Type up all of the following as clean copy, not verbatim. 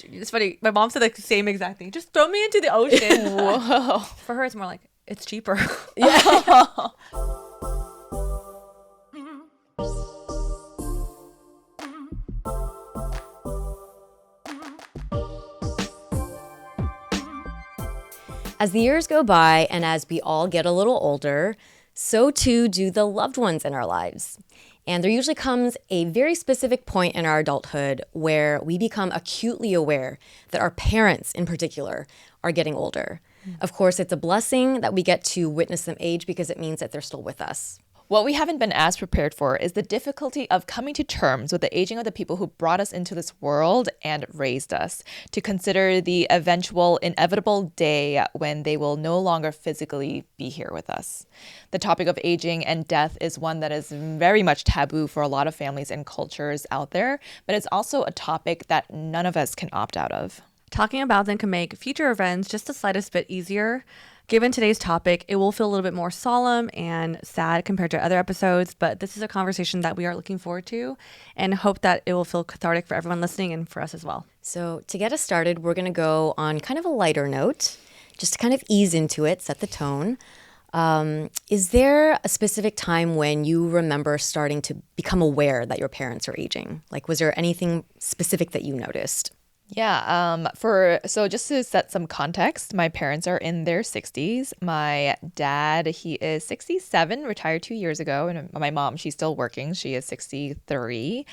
It's funny. My mom said the same exact thing. Just throw me into the ocean. Whoa. For her, it's more like, it's cheaper. Yeah. As the years go by and as we all get a little older, so too do the loved ones in our lives. And there usually comes a very specific point in our adulthood where we become acutely aware that our parents in particular are getting older. Of course, it's a blessing that we get to witness them age because it means that they're still with us. What we haven't been as prepared for is the difficulty of coming to terms with the aging of the people who brought us into this world and raised us, to consider the eventual inevitable day when they will no longer physically be here with us. The topic of aging and death is one that is very much taboo for a lot of families and cultures out there, but it's also a topic that none of us can opt out of. Talking about them can make future events just the slightest bit easier. Given today's topic, it will feel a little bit more solemn and sad compared to other episodes, but this is a conversation that we are looking forward to and hope that it will feel cathartic for everyone listening and for us as well. So to get us started, we're going to go on kind of a lighter note, just to kind of ease into it, set the tone. Is there a specific time when you remember starting to become aware that your parents are aging? Like, was there anything specific that you noticed? Yeah, so just to set some context, my parents are in their 60s. My dad, he is 67, retired 2 years ago. And my mom, she's still working. She is 63.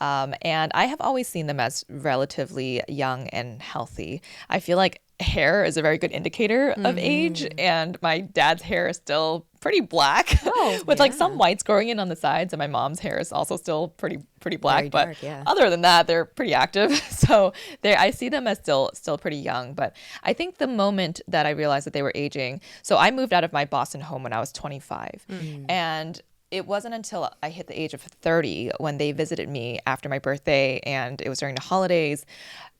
And I have always seen them as relatively young and healthy. I feel like hair is a very good indicator of age, and my dad's hair is still pretty black with like some whites growing in on the sides, and my mom's hair is also still pretty black, very dark, but other than that they're pretty active. So I see them as still pretty young. But I think the moment that I realized that they were aging, so I moved out of my Boston home when I was 25, and it wasn't until I hit the age of 30 when they visited me after my birthday, and it was during the holidays,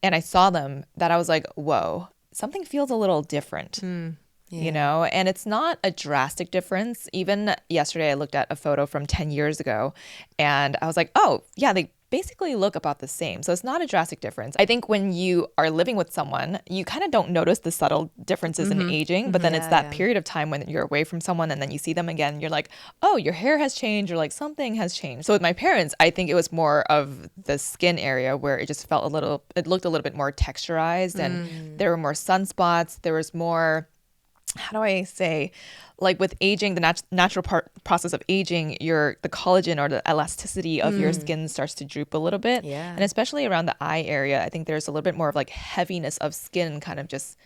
and I saw them, that I was like, whoa, something feels a little different, you know? And it's not a drastic difference. Even yesterday, I looked at a photo from 10 years ago, and I was like, oh, yeah, they basically look about the same. So it's not a drastic difference. I think when you are living with someone, you kind of don't notice the subtle differences in aging, but then it's that period of time when you're away from someone and then you see them again, you're like, oh, your hair has changed, or like something has changed. So with my parents, I think it was more of the skin area where it just felt it looked a little bit more texturized, and there were more sunspots. There was more, how do I say, like with aging, the natural process of aging, the collagen or the elasticity of your skin starts to droop a little bit. Yeah. And especially around the eye area, I think there's a little bit more of like heaviness of skin kind of just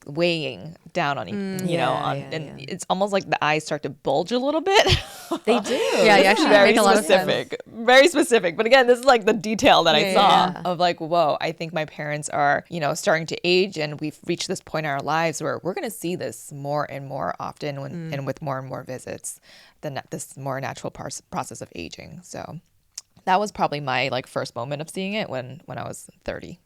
weighing down on you, and it's almost like the eyes start to bulge a little bit. They do. Yeah, you actually make a lot of sense. Very specific. But again, this is like the detail that I saw of like, whoa, I think my parents are, starting to age, and we've reached this point in our lives where we're going to see this more and more often and with more and more visits, this more natural process of aging. So that was probably my like first moment of seeing it when I was 30.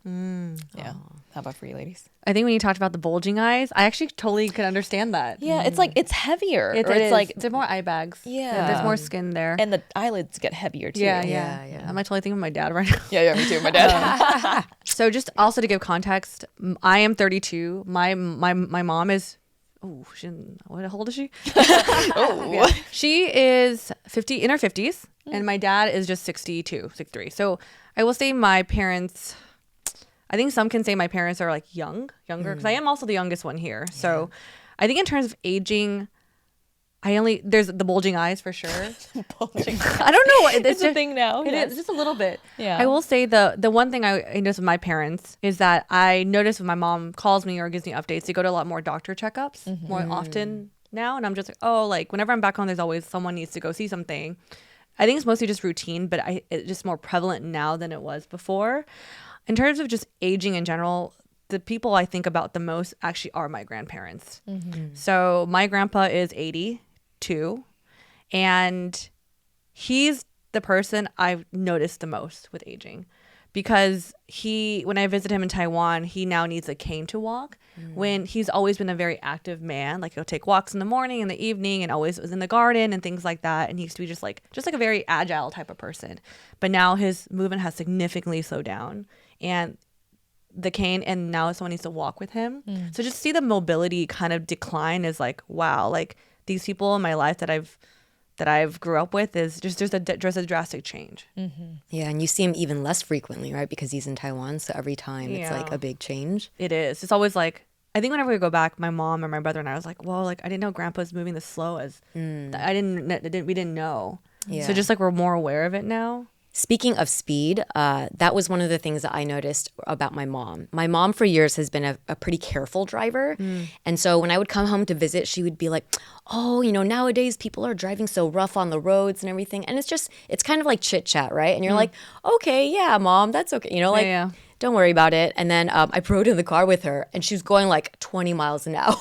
Yeah. How about for you ladies? I think when you talked about the bulging eyes, I actually totally could understand that. Yeah, it's like it's heavier. It's like they're more eye bags. Yeah, there's more skin there, and the eyelids get heavier too. Yeah. I'm like totally thinking of my dad right now. Yeah, me too. My dad. So just also to give context, I am 32. My mom is. Oh, how old is she? She is 50 in her 50s, and my dad is just 62, 63. So I will say my parents. I think some can say my parents are like younger because I am also the youngest one here. Yeah. So I think in terms of aging, there's the bulging eyes for sure. Bulging eyes. I don't know. It's a thing now. It is just a little bit. Yeah. I will say the one thing I noticed with my parents is that I notice when my mom calls me or gives me updates, they go to a lot more doctor checkups more often now. And I'm just like, oh, like whenever I'm back home, there's always someone needs to go see something. I think it's mostly just routine, but it's just more prevalent now than it was before. In terms of just aging in general, the people I think about the most actually are my grandparents. So my grandpa is 82, and he's the person I've noticed the most with aging, because when I visit him in Taiwan, he now needs a cane to walk, when he's always been a very active man. Like he'll take walks in the morning and the evening, and always was in the garden and things like that. And he used to be just like a very agile type of person. But now his movement has significantly slowed down. And the cane and now someone needs to walk with him. So just see the mobility kind of decline is like, wow, like these people in my life that I've grew up with is just there's a drastic change. Yeah, and you see him even less frequently, right? Because he's in Taiwan, so every time it's like a big change. It is. It's always like, I think whenever we go back, my mom or my brother and I was like, well, like I didn't know Grandpa's moving this slow as we didn't know. Yeah. So just like we're more aware of it now. Speaking of speed, that was one of the things that I noticed about my mom. My mom for years has been a pretty careful driver. And so when I would come home to visit, she would be like, oh, nowadays people are driving so rough on the roads and everything. And it's kind of like chit chat, right? And you're like, okay, yeah, Mom, that's okay. Yeah. Don't worry about it. And then I rode in the car with her and she was going like 20 miles an hour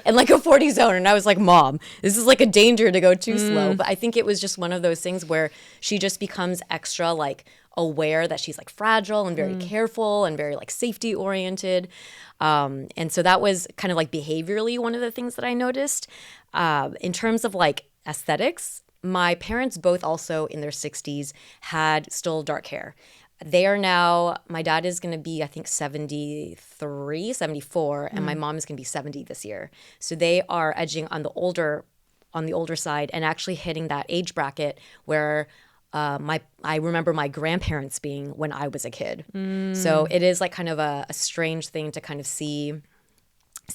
in like a 40 zone. And I was like, Mom, this is like a danger to go too slow. But I think it was just one of those things where she just becomes extra like aware that she's like fragile and very careful and very like safety oriented. And so that was kind of like behaviorally one of the things that I noticed. In terms of like aesthetics, my parents both also in their 60s had still dark hair. They are now, my dad is going to be, I think, 73, 74, and my mom is going to be 70 this year. So they are edging on the older side and actually hitting that age bracket where I remember my grandparents being when I was a kid. So it is like kind of a strange thing to kind of see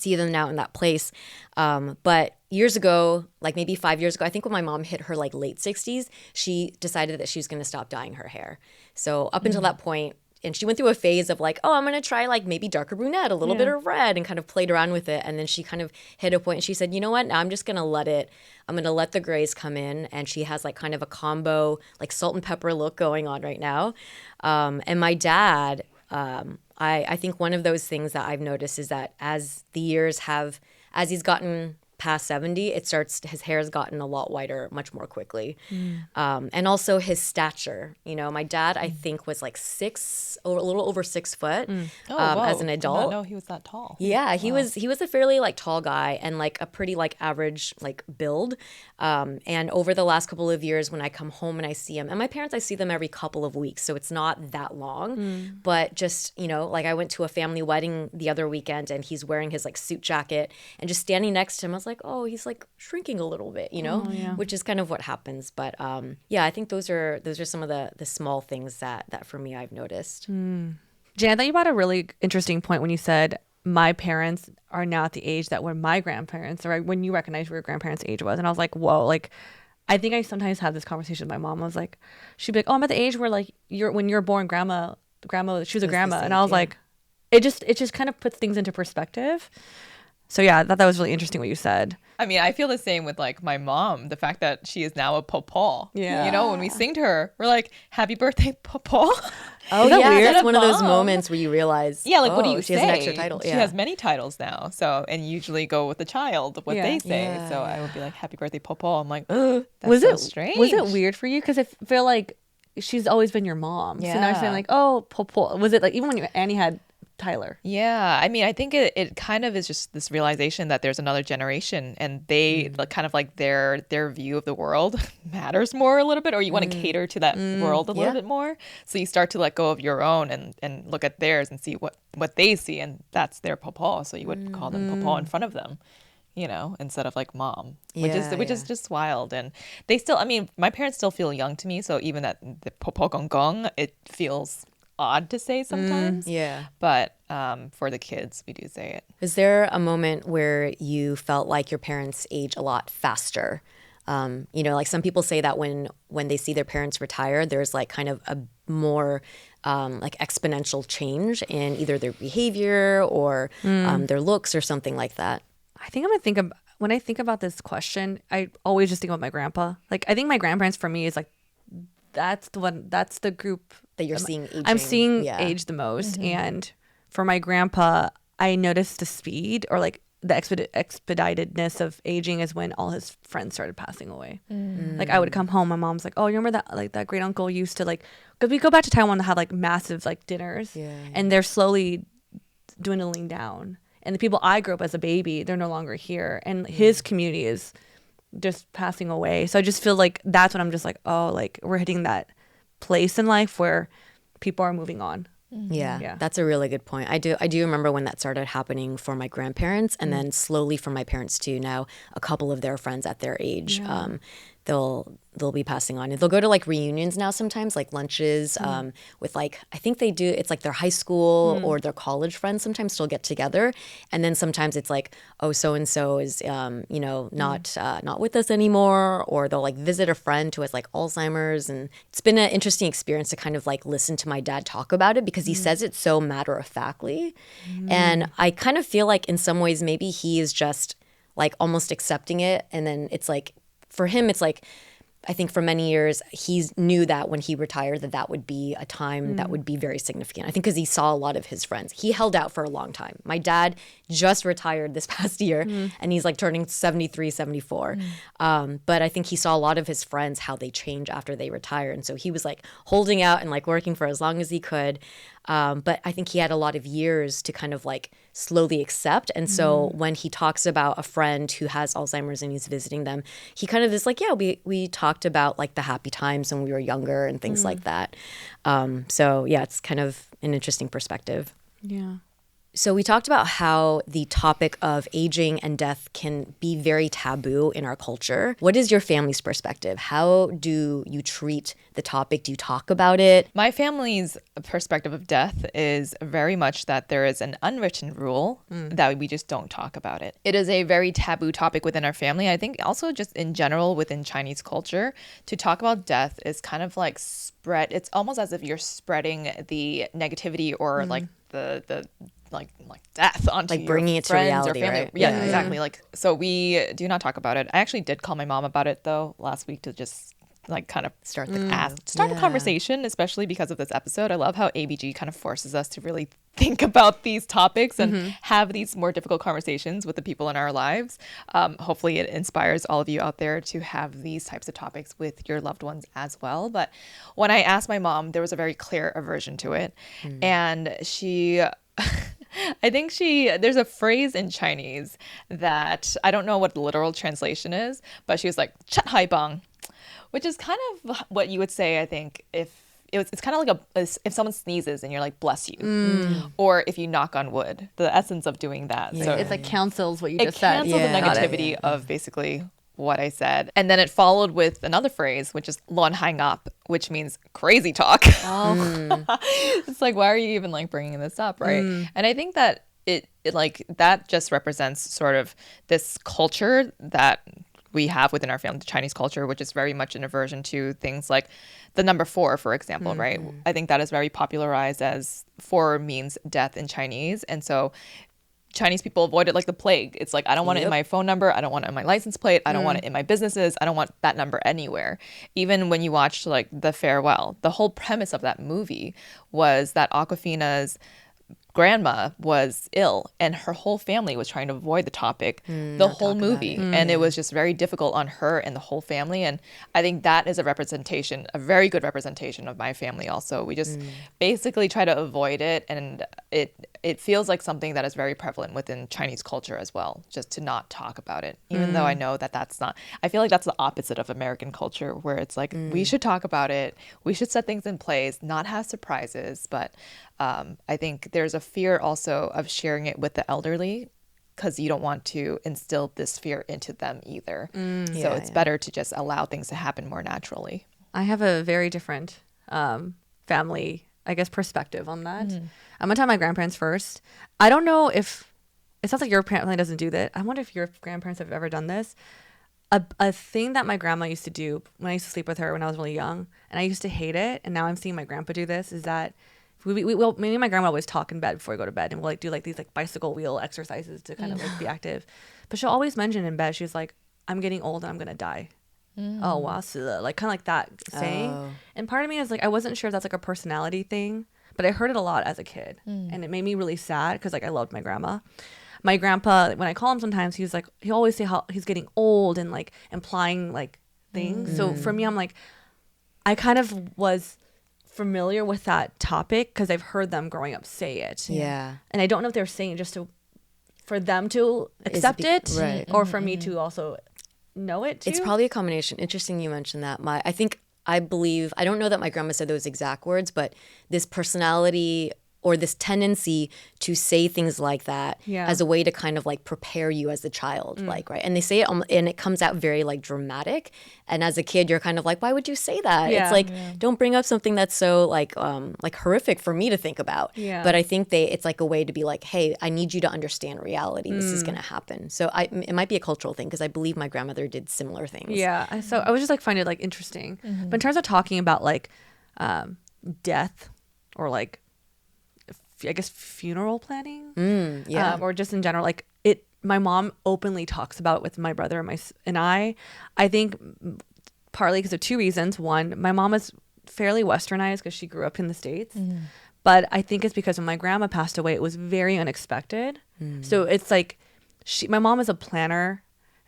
them now in that place. But years ago, like maybe 5 years ago, I think when my mom hit her like late 60s, she decided that she was going to stop dyeing her hair. So up until that point, and she went through a phase of like, oh, I'm going to try like maybe darker brunette, a little bit of red, and kind of played around with it. And then she kind of hit a point and she said, you know what, now I'm just going to I'm going to let the grays come in. And she has like kind of a combo, like salt and pepper look going on right now. And my dad, I think one of those things that I've noticed is that as he's gotten past 70, his hair has gotten a lot whiter much more quickly. And also his stature. My dad, I think, was like a little over 6 foot as an adult. I did not know he was that tall. Yeah, he was a fairly like tall guy and like a pretty like average like build. And over the last couple of years when I come home and I see him, and my parents, I see them every couple of weeks, so it's not that long. But just, like I went to a family wedding the other weekend and he's wearing his like suit jacket and just standing next to him, I was like, oh, he's like shrinking a little bit, which is kind of what happens. But I think those are some of the small things that for me I've noticed. Jan, I thought you brought a really interesting point when you said my parents are now at the age that when my grandparents, or when you recognized where your grandparents' age was. And I was like, whoa, like I think I sometimes have this conversation with my mom. I was like, she'd be like, oh, I'm at the age where like when you're born, grandma, she was a grandma. And I was like, it just kind of puts things into perspective. So yeah, I thought that was really interesting what you said. I mean, I feel the same with like my mom, the fact that she is now a papa. Yeah. When we sing to her, we're like, happy birthday, papa. Oh, that yeah, weird? that's one of those moments where you realize, Yeah, like what do you she say? has an extra title. She has many titles now. So, and usually go with the child, what they say. Yeah. So I would be like, happy birthday, papa. I'm like, that's so strange. Was it weird for you? Because I feel like she's always been your mom. So now you're saying like, oh, Popo. Was it like, even when Annie had Tyler? Yeah, I mean, I think it kind of is just this realization that there's another generation and they kind of like their view of the world matters more a little bit, or you want to cater to that world a little bit more. So you start to let go of your own and look at theirs and see what they see, and that's their papa. So you would call them papa in front of them, instead of like mom, which is just wild. And they still, I mean, my parents still feel young to me. So even that the papa gong gong, it feels odd to say sometimes. But for the kids, we do say it. Is there a moment where you felt like your parents age a lot faster? Like some people say that when they see their parents retire, there's like kind of a more like exponential change in either their behavior or their looks or something like that. I think I'm gonna think of, when I think about this question, I always just think about my grandpa. Like I think my grandparents for me is like, that's the group That you're seeing aging. I'm seeing age the most. And for my grandpa, I noticed the speed or like the expeditedness of aging is when all his friends started passing away. Like I would come home, my mom's like, oh, you remember that like that great uncle used to like, because we go back to Taiwan to have like massive like dinners, and they're slowly dwindling down. And the people I grew up as a baby, they're no longer here, and his community is just passing away. So I just feel like that's when I'm just like, oh, like we're hitting that place in life where people are moving on. Yeah, that's a really good point. I do remember when that started happening for my grandparents, and then slowly for my parents too. Now, a couple of their friends at their age, they'll be passing on. And they'll go to like reunions now sometimes, like lunches with like, I think they do, it's like their high school or their college friends sometimes still get together. And then sometimes it's like, oh, so-and-so is, not with us anymore. Or they'll like visit a friend who has like Alzheimer's. And it's been an interesting experience to kind of like listen to my dad talk about it because he says it so matter-of-factly. And I kind of feel like in some ways maybe he is just like almost accepting it. And then it's like, for him, it's like, I think for many years, he knew that when he retired that would be a time that would be very significant. I think because he saw a lot of his friends. He held out for a long time. My dad just retired this past year, and he's like turning 73, 74. But I think he saw a lot of his friends, how they change after they retire. And so he was like holding out and like working for as long as he could. But I think he had a lot of years to kind of like slowly accept. And so when he talks about a friend who has Alzheimer's and he's visiting them, he kind of is like, yeah, we talked about like the happy times when we were younger and things like that. So yeah, it's kind of an interesting perspective. Yeah. So we talked about how the topic of aging and death can be very taboo in our culture. What is your family's perspective? How do you treat the topic? Do you talk about it? My family's perspective of death is very much that there is an unwritten rule that we just don't talk about it. It is a very taboo topic within our family. I think also just in general within Chinese culture, to talk about death is kind of like it's almost as if you're spreading the negativity or like the like death onto like bringing it to friends reality, or family. right? Yeah, exactly. Like, so we do not talk about it. I actually did call my mom about it though last week to just like kind of start a conversation, especially because of this episode. I love how ABG kind of forces us to really think about these topics and have these more difficult conversations with the people in our lives. Hopefully it inspires all of you out there to have these types of topics with your loved ones as well. But when I asked my mom, there was a very clear aversion to it. And she... I think there's a phrase in Chinese that I don't know what the literal translation is, but she was like, "Chat hai bang," which is kind of what you would say, I think, if it's kind of like if someone sneezes and you're like, "Bless you," or if you knock on wood, the essence of doing that. Yeah. So It's like cancels what you it just said. cancels the negativity of basically what I said. And then it followed with another phrase, which is "lon hang up," which means crazy talk. It's like, why are you even like bringing this up, right? And I think that it like that just represents sort of this culture that we have within our family, the Chinese culture, which is very much an aversion to things like the number 4, for example, right? I think that is very popularized as 4 means death in Chinese. And so Chinese people avoid it like the plague. It's like, I don't want it in my phone number. I don't want it in my license plate. I don't want it in my businesses. I don't want that number anywhere. Even when you watch like The Farewell, the whole premise of that movie was that Awkwafina's grandma was ill and her whole family was trying to avoid the topic the whole movie. And it was just very difficult on her and the whole family. And I think that is a very good representation of my family also. We just basically try to avoid it. And it feels like something that is very prevalent within Chinese culture as well, just to not talk about it. Even though I know that that's not, I feel like that's the opposite of American culture, where it's like, we should talk about it. We should set things in place, not have surprises. But I think there's a fear also of sharing it with the elderly, because you don't want to instill this fear into them either. So it's better to just allow things to happen more naturally. I have a very different family, I guess, perspective on that. I'm gonna tell my grandparents first. I don't know if it sounds like your family doesn't do that. I wonder if your grandparents have ever done this. A thing that my grandma used to do when I used to sleep with her when I was really young, and I used to hate it, and now I'm seeing my grandpa do this, is that me and my grandma always talk in bed before we go to bed, and we'll like do like these like bicycle wheel exercises to kind of like be active. But she'll always mention in bed, she's like, "I'm getting old and I'm gonna die." Oh, wow, like kind of like that saying. And part of me is like, I wasn't sure if that's like a personality thing, but I heard it a lot as a kid, and it made me really sad because like I loved my grandma. My grandpa, when I call him sometimes, he's like, he always say how he's getting old and like implying like things. So for me, I'm like, I kind of was familiar with that topic because I've heard them growing up say it. Yeah. And I don't know if they're saying it just for them to accept it, right. or for me to also know it too. It's probably a combination. Interesting you mentioned that. I don't know that my grandma said those exact words, but this personality or this tendency to say things like that Yeah. as a way to kind of like prepare you as a child, like, right? And they say it and it comes out very like dramatic. And as a kid, you're kind of like, why would you say that? Yeah. It's like, don't bring up something that's so like horrific for me to think about. Yeah. But I think it's like a way to be like, hey, I need you to understand reality. This is going to happen. So it might be a cultural thing because I believe my grandmother did similar things. Yeah. So I was just like find it like interesting. But in terms of talking about like death or like I guess funeral planning, or just in general, like my mom openly talks about it with my brother and I think partly because of two reasons. One, my mom is fairly westernized because she grew up in the States. But I think it's because when my grandma passed away, it was very unexpected. So it's like my mom is a planner.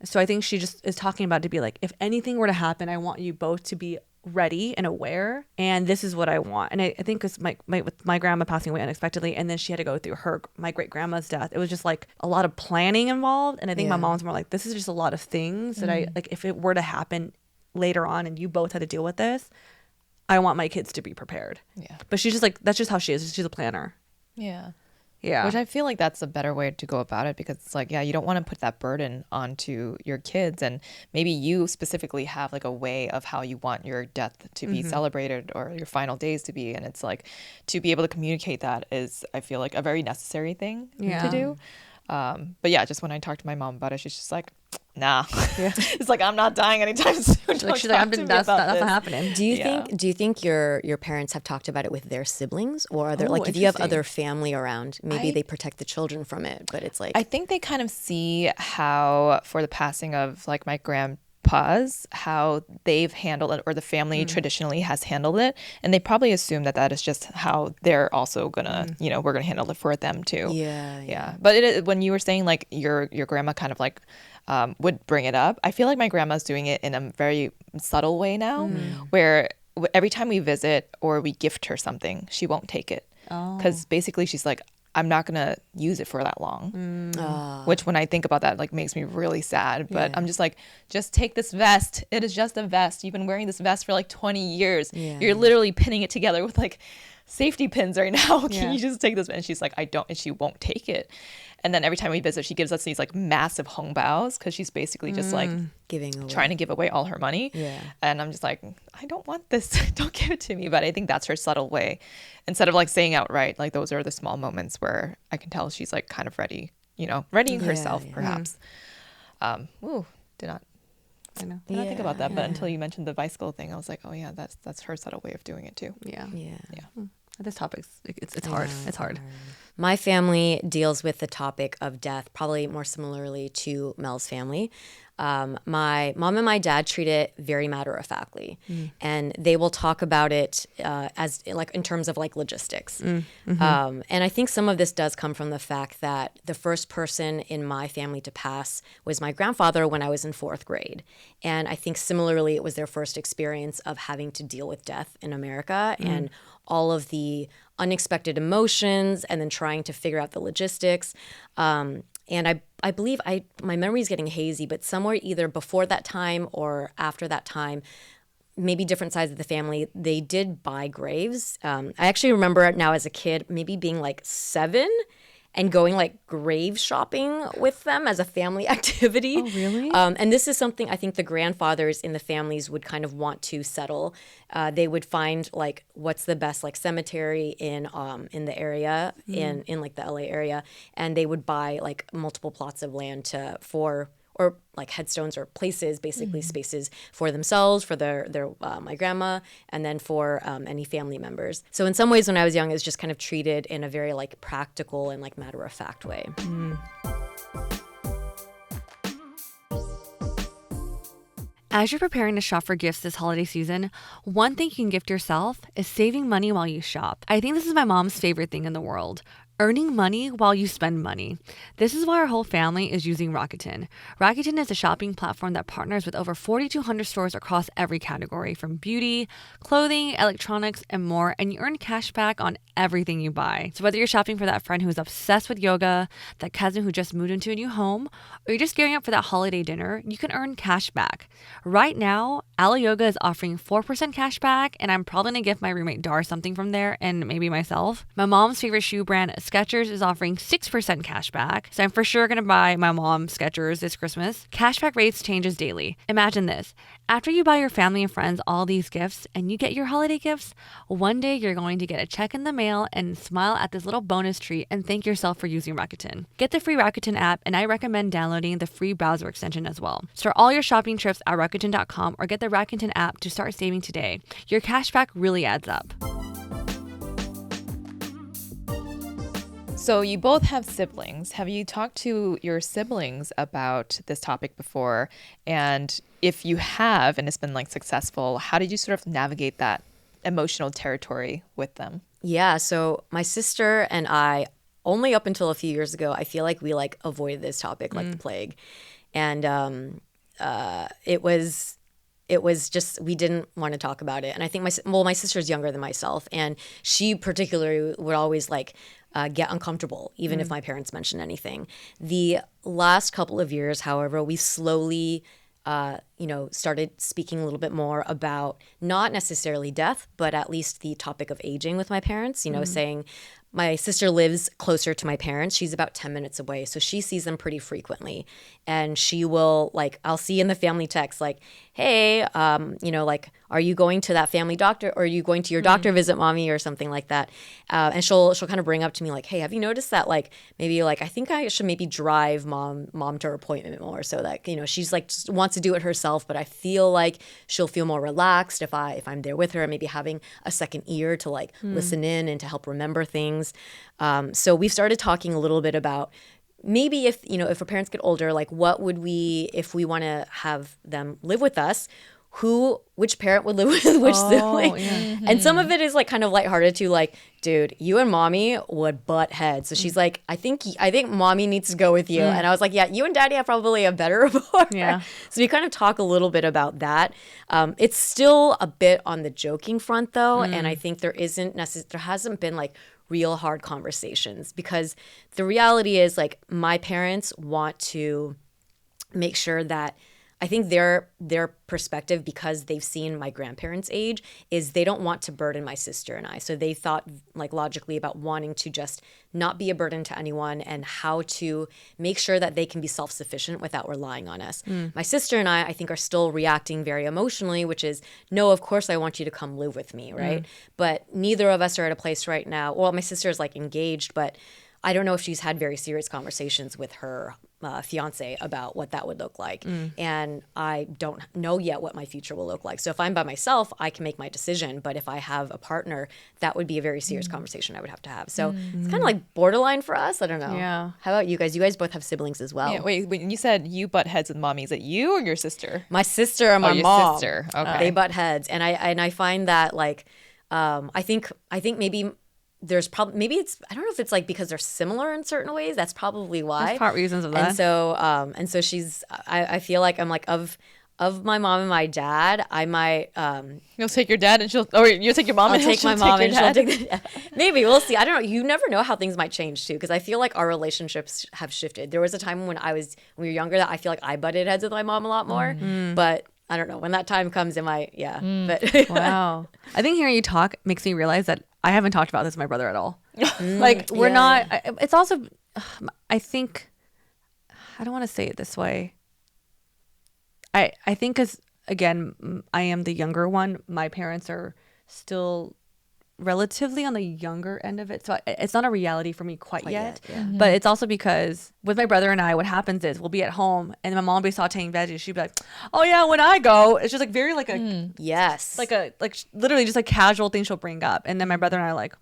So I think she just is talking about to be like, if anything were to happen, I want you both to be ready and aware, and this is what I want. And I think because with my grandma passing away unexpectedly, and then she had to go through my great grandma's death, it was just like a lot of planning involved. And I think my mom's more like, this is just a lot of things that I like, if it were to happen later on and you both had to deal with this, I want my kids to be prepared. Yeah. But she's just like, that's just how she is. She's a planner. Yeah. Yeah. Which I feel like that's a better way to go about it, because it's like, yeah, you don't want to put that burden onto your kids. And maybe you specifically have like a way of how you want your death to be celebrated or your final days to be. And it's like, to be able to communicate that is, I feel like, a very necessary thing to do. But yeah, just when I talked to my mom about it, she's just like, nah. It's like, I'm not dying anytime soon. She's like, that's not happening. Do you think your parents have talked about it with their siblings, or are there like, if you have other family around, maybe they protect the children from it, but it's like, I think they kind of see how, for the passing of like my grandpas, how they've handled it, or the family traditionally has handled it, and they probably assume that is just how they're also gonna, we're gonna handle it for them too. But when you were saying like your grandma kind of like would bring it up, I feel like my grandma's doing it in a very subtle way now, where every time we visit or we gift her something, she won't take it, because basically she's like, I'm not gonna use it for that long. Which, when I think about that, like, makes me really sad. But I'm just like, just take this vest. It is just a vest. You've been wearing this vest for like 20 years. You're literally pinning it together with like safety pins right now. Can you just take this? And she's like, I don't, and she won't take it. And then every time we visit, she gives us these like massive hong baos, because she's basically just like trying to give away all her money. And I'm just like, I don't want this. Don't give it to me. But I think that's her subtle way. Instead of like saying outright, like, those are the small moments where I can tell she's like kind of ready, readying herself perhaps. Did not think about that. But until you mentioned the bicycle thing, I was like, oh yeah, that's her subtle way of doing it too. This topic's it's hard. It's hard. My family deals with the topic of death probably more similarly to Mel's family. My mom and my dad treat it very matter-of-factly, and they will talk about it as like in terms of like logistics. And I think some of this does come from the fact that the first person in my family to pass was my grandfather when I was in 4th grade. And I think similarly, it was their first experience of having to deal with death in America and all of the unexpected emotions, and then trying to figure out the logistics. And I believe my memory is getting hazy, but somewhere either before that time or after that time, maybe different sides of the family, they did buy graves. I actually remember now as a kid, maybe being like 7 and going like grave shopping with them as a family activity. Oh, really? And this is something I think the grandfathers in the families would kind of want to settle. They would find like what's the best like cemetery in the area, in like the LA area, and they would buy like multiple plots of land or like headstones or places, basically spaces for themselves, for their my grandma, and then for any family members. So in some ways, when I was young, it was just kind of treated in a very like practical and like matter-of-fact way. As you're preparing to shop for gifts this holiday season, one thing you can gift yourself is saving money while you shop. I think this is my mom's favorite thing in the world. Earning money while you spend money. This is why our whole family is using Rakuten. Rakuten is a shopping platform that partners with over 4,200 stores across every category, from beauty, clothing, electronics, and more, and you earn cash back on everything you buy. So whether you're shopping for that friend who is obsessed with yoga, that cousin who just moved into a new home, or you're just gearing up for that holiday dinner, you can earn cash back. Right now, Alo Yoga is offering 4% cash back, and I'm probably gonna give my roommate Dar something from there, and maybe myself. My mom's favorite shoe brand, Skechers, is offering 6% cash back, so I'm for sure gonna buy my mom Skechers this Christmas. Cashback rates changes daily. Imagine this. After you buy your family and friends all these gifts and you get your holiday gifts, one day you're going to get a check in the mail and smile at this little bonus treat and thank yourself for using Rakuten. Get the free Rakuten app, and I recommend downloading the free browser extension as well. Start all your shopping trips at Rakuten.com or get the Rakuten app to start saving today. Your cashback really adds up. So you both have siblings. Have you talked to your siblings about this topic before? And if you have, and it's been like successful, how did you sort of navigate that emotional territory with them? Yeah, so my sister and I, only up until a few years ago, I feel like we like avoided this topic like the plague. And it was just, we didn't want to talk about it. And I think my sister's younger than myself, and she particularly would always like get uncomfortable, even if my parents mentioned anything. The last couple of years, however, we slowly, started speaking a little bit more about not necessarily death, but at least the topic of aging with my parents, saying, my sister lives closer to my parents. She's about 10 minutes away. So she sees them pretty frequently. And she will, like, I'll see in the family text, like, hey, are you going to that family doctor, or are you going to your doctor visit, mommy, or something like that? And she'll kind of bring up to me like, hey, have you noticed that, like, maybe like, I think I should maybe drive mom to her appointment more, so that, she's like, just wants to do it herself, but I feel like she'll feel more relaxed if I'm there with her, and maybe having a second ear to like listen in and to help remember things. So we've started talking a little bit about maybe if our parents get older, like what would we, if we want to have them live with us, which parent would live with which sibling? Yeah. Mm-hmm. And some of it is like kind of lighthearted too, like, dude, you and mommy would butt heads. So she's like, I think mommy needs to go with you. And I was like, yeah, you and daddy have probably a better rapport. Yeah. So we kind of talk a little bit about that. It's still a bit on the joking front though. And I think there hasn't been like real hard conversations, because the reality is, like, my parents want to make sure that, I think their perspective, because they've seen my grandparents' age, is they don't want to burden my sister and I. So they thought like logically about wanting to just not be a burden to anyone, and how to make sure that they can be self-sufficient without relying on us. My sister and I think, are still reacting very emotionally, which is, no, of course I want you to come live with me, right? But neither of us are at a place right now. Well, my sister is like engaged, but I don't know if she's had very serious conversations with her fiance about what that would look like. And I don't know yet what my future will look like. So if I'm by myself, I can make my decision. But if I have a partner, that would be a very serious conversation I would have to have. So it's kind of like borderline for us. I don't know. Yeah. How about you guys? You guys both have siblings as well. Yeah, wait, when you said you butt heads with mommy, is it you or your sister? My sister and my mom. Sister. Okay. They butt heads. And I find that, like, I think maybe there's probably, maybe it's, I don't know if it's like because they're similar in certain ways. That's probably why. There's part reasons of that. And so she's, I feel like I'm like, of my mom and my dad, I might. You'll take your dad and you'll take your mom and take my mom and she'll take maybe we'll see. I don't know. You never know how things might change too, because I feel like our relationships have shifted. There was a time when we were younger that I feel like I butted heads with my mom a lot more, but I don't know when that time comes. But wow. I think hearing you talk makes me realize that I haven't talked about this with my brother at all. Like, we're not. It's also, I think, I don't want to say it this way. I think because, again, I am the younger one. My parents are still relatively on the younger end of it. So it's not a reality for me quite yet. Yeah. But it's also because with my brother and I, what happens is we'll be at home and my mom will be sauteing veggies. She'd be like, oh yeah, when I go, it's just like very like a, yes, like literally just a casual thing she'll bring up. And then my brother and I are like,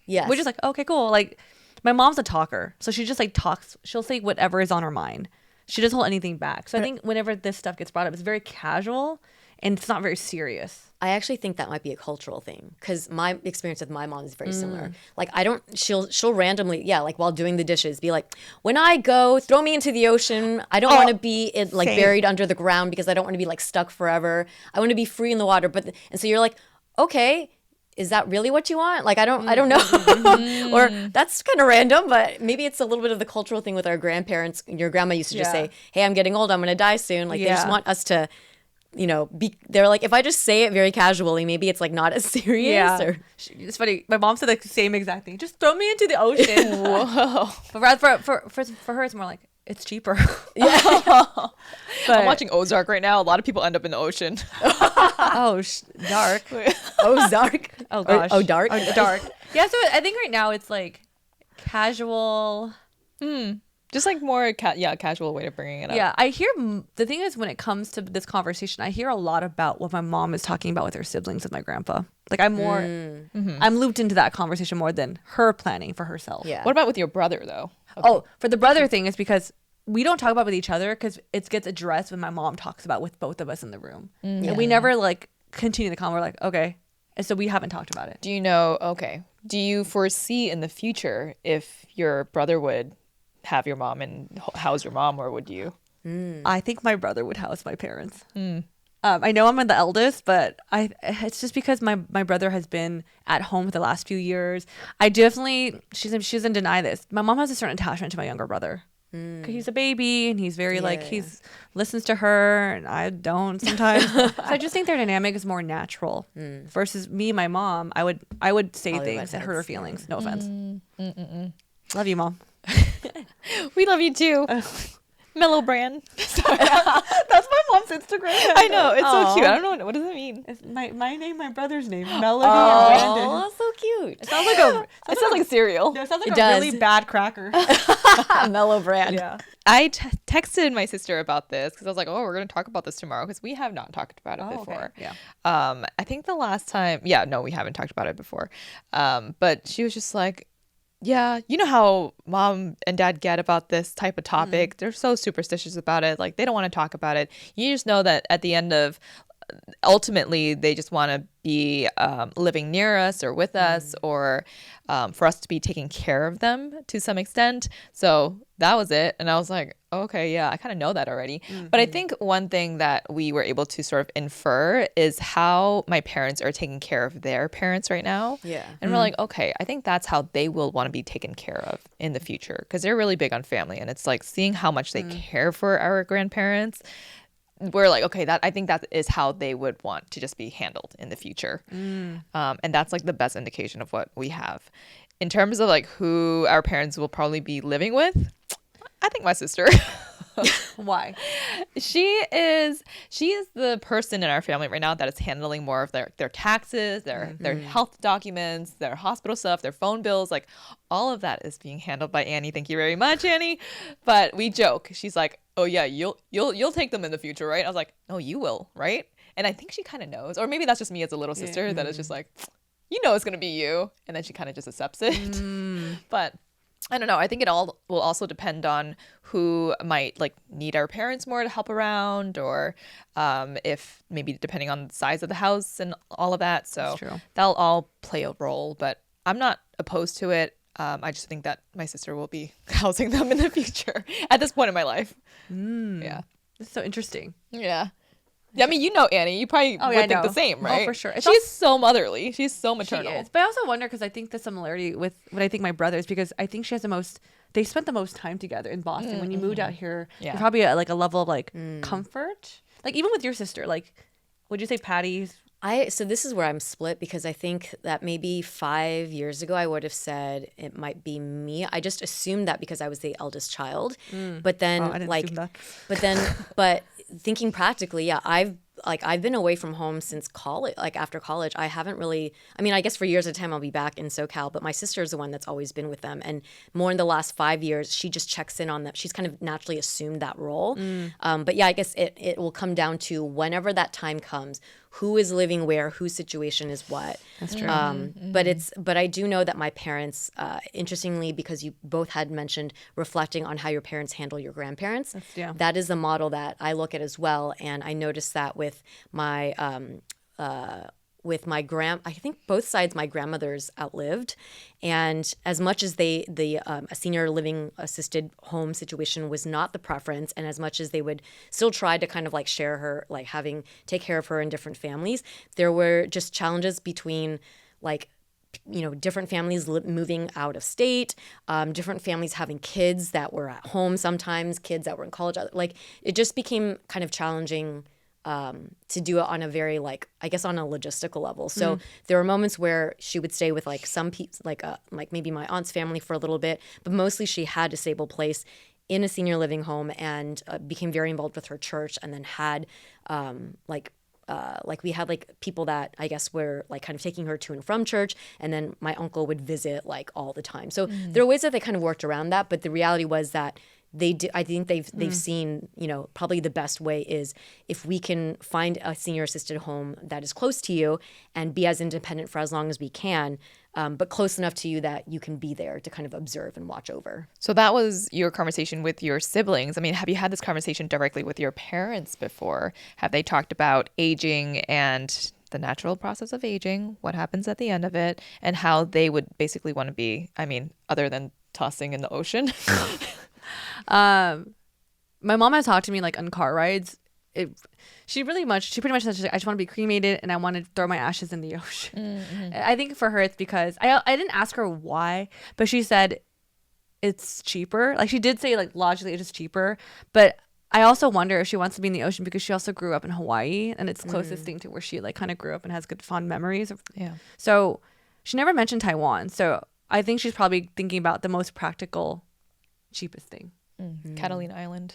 yes, we're just like, okay, cool. Like, my mom's a talker. So she just like talks. She'll say whatever is on her mind. She doesn't hold anything back. So I think whenever this stuff gets brought up, it's very casual and it's not very serious. I actually think that might be a cultural thing because my experience with my mom is very similar. Like I don't, she'll randomly, like while doing the dishes, be like, when I go, throw me into the ocean. I don't want to be like same. buried under the ground because I don't want to be like stuck forever. I want to be free in the water. And so you're like, okay, is that really what you want? Like I don't know. Or that's kind of random, but maybe it's a little bit of the cultural thing with our grandparents. Your grandma used to just say, hey, I'm getting old, I'm gonna die soon. Like they just want us to, they're like, if I just say it very casually, maybe it's like not as serious. Yeah. It's funny. My mom said the same exact thing. Just throw me into the ocean. Whoa. But rather for her, it's more like, it's cheaper. I'm watching Ozark right now. A lot of people end up in the ocean. Dark. Ozark. Oh gosh. Dark. Dark. Yeah. So I think right now it's like casual. Just like more casual way of bringing it up. Yeah, I hear the thing is when it comes to this conversation, I hear a lot about what my mom is talking about with her siblings with my grandpa. Like I'm more, I'm looped into that conversation more than her planning for herself. Yeah. What about with your brother though? Okay. Oh, for the brother thing is because we don't talk about it with each other because it gets addressed when my mom talks about it with both of us in the room. And we never like continue the convo. We're like, okay. And so we haven't talked about it. Do you foresee in the future if your brother would have your mom and house your mom, or would you? I think my brother would house my parents. I know I'm the eldest, but it's just because my brother has been at home for the last few years. I definitely, she doesn't deny this. My mom has a certain attachment to my younger brother. Because he's a baby and he's very he's listens to her and I don't sometimes. So I just think their dynamic is more natural versus me, my mom. I would say things that hurt her feelings. No offense. Love you, Mom. We love you too. Mellow Brand. That's my mom's Instagram. I know, it's so cute. I don't know what does it mean. It's my name, my brother's name, Melody and Brandon. Oh, so cute. It sounds like It sounds like cereal. No, it sounds like It does. really bad cracker. Mellow Brand. Yeah. I texted my sister about this because I was like, we're going to talk about this tomorrow because we have not talked about it before. Okay. Yeah. I think the last time, we haven't talked about it before. But she was just like, yeah, you know how mom and dad get about this type of topic. They're so superstitious about it. Like they don't want to talk about it. You just know that at the end of, ultimately, they just want to be living near us or with us or for us to be taking care of them to some extent. So that was it. And I was like, okay, yeah, I kind of know that already. But I think one thing that we were able to sort of infer is how my parents are taking care of their parents right now. Yeah. And we're like, okay, I think that's how they will want to be taken care of in the future because they're really big on family. And it's like seeing how much they care for our grandparents. We're like, okay, I think that is how they would want to just be handled in the future. And that's like the best indication of what we have. In terms of like who our parents will probably be living with, I think my sister. Why? She is the person in our family right now that is handling more of their taxes, their health documents, their hospital stuff, their phone bills, like all of that is being handled by Annie. Thank you very much, Annie. But we joke. She's like, "Oh yeah, you'll take them in the future, right?" I was like, "No, you will, right?" And I think she kind of knows, or maybe that's just me as a little sister that is just like, you know, it's gonna be you, and then she kind of just accepts it. But I don't know. I think it all will also depend on who might like need our parents more to help around, or if maybe depending on the size of the house and all of that. So that'll all play a role. But I'm not opposed to it. I just think that my sister will be housing them in the future at this point in my life. Yeah, It's so interesting. yeah. I mean, you know Annie. You probably would think the same, right? Oh, for sure. She's so motherly. She's so maternal. She is. But I also wonder because I think the similarity with what I think my brothers, because I think she has they spent the most time together in Boston. When you moved out here, you're probably at like a level of like comfort. Like even with your sister, like would you say Patty's? So this is where I'm split because I think that maybe 5 years ago I would have said it might be me. I just assumed that because I was the eldest child. But then I didn't assume that. but thinking practically, I've been away from home since college. Like after college, I haven't really. I mean, I guess for years at a time I'll be back in SoCal, but my sister is the one that's always been with them, and more in the last 5 years, she just checks in on them. She's kind of naturally assumed that role. But yeah, I guess it will come down to whenever that time comes, who is living where, whose situation is what. That's true. But I do know that my parents, interestingly, because you both had mentioned reflecting on how your parents handle your grandparents. Yeah. That is a model that I look at as well, and I noticed that with my with my I think both sides my grandmothers outlived, and as much as a senior living assisted home situation was not the preference, and as much as they would still try to kind of like share her, like take care of her in different families, there were just challenges between like different families moving out of state, different families having kids that were at home sometimes, kids that were in college. Like it just became kind of challenging to do it on a very like I guess on a logistical level. So there were moments where she would stay with like some people, like maybe my aunt's family for a little bit, but mostly she had a stable place in a senior living home and became very involved with her church, and then had like we had like people that I guess were like kind of taking her to and from church, and then my uncle would visit like all the time. So there are ways that they kind of worked around that, but the reality was that I think they've seen, probably the best way is if we can find a senior assisted home that is close to you and be as independent for as long as we can, but close enough to you that you can be there to kind of observe and watch over. So that was your conversation with your siblings. I mean, have you had this conversation directly with your parents before? Have they talked about aging and the natural process of aging, what happens at the end of it, and how they would basically want to be, I mean, other than tossing in the ocean? My mom has talked to me like on car rides. She pretty much said, I just want to be cremated and I want to throw my ashes in the ocean. I think for her it's because I didn't ask her why, but she said it's cheaper. Like she did say like logically it's just cheaper, but I also wonder if she wants to be in the ocean because she also grew up in Hawaii and it's closest thing to where she like kind of grew up and has good fond memories. Yeah. So she never mentioned Taiwan. So I think she's probably thinking about the most practical, cheapest thing. Catalina Island.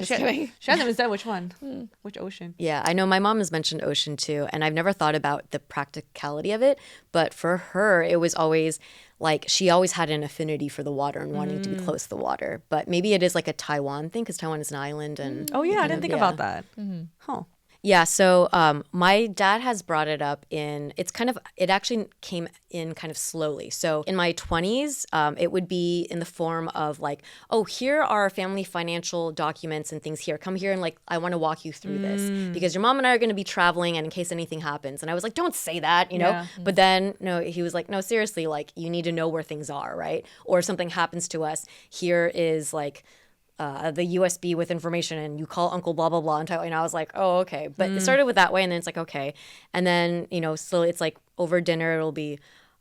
She hasn't even said which one, which ocean. Yeah, I know my mom has mentioned ocean too, and I've never thought about the practicality of it, but for her, it was always like she always had an affinity for the water and wanting to be close to the water. But maybe it is like a Taiwan thing because Taiwan is an island. And Oh yeah, I didn't think about that. Huh. Yeah, so my dad has brought it up it actually came in kind of slowly. So in my 20s, it would be in the form of like, oh, here are family financial documents and things here. Come here and like, I want to walk you through this because your mom and I are going to be traveling and in case anything happens. And I was like, don't say that, Yeah. But then, no, he was like, no, seriously, like you need to know where things are, right? Or if something happens to us, here is like, the USB with information and you call Uncle blah, blah, blah. And I was like, oh, okay. But it started with that way and then it's like, okay. And then, slowly it's like over dinner, it'll be,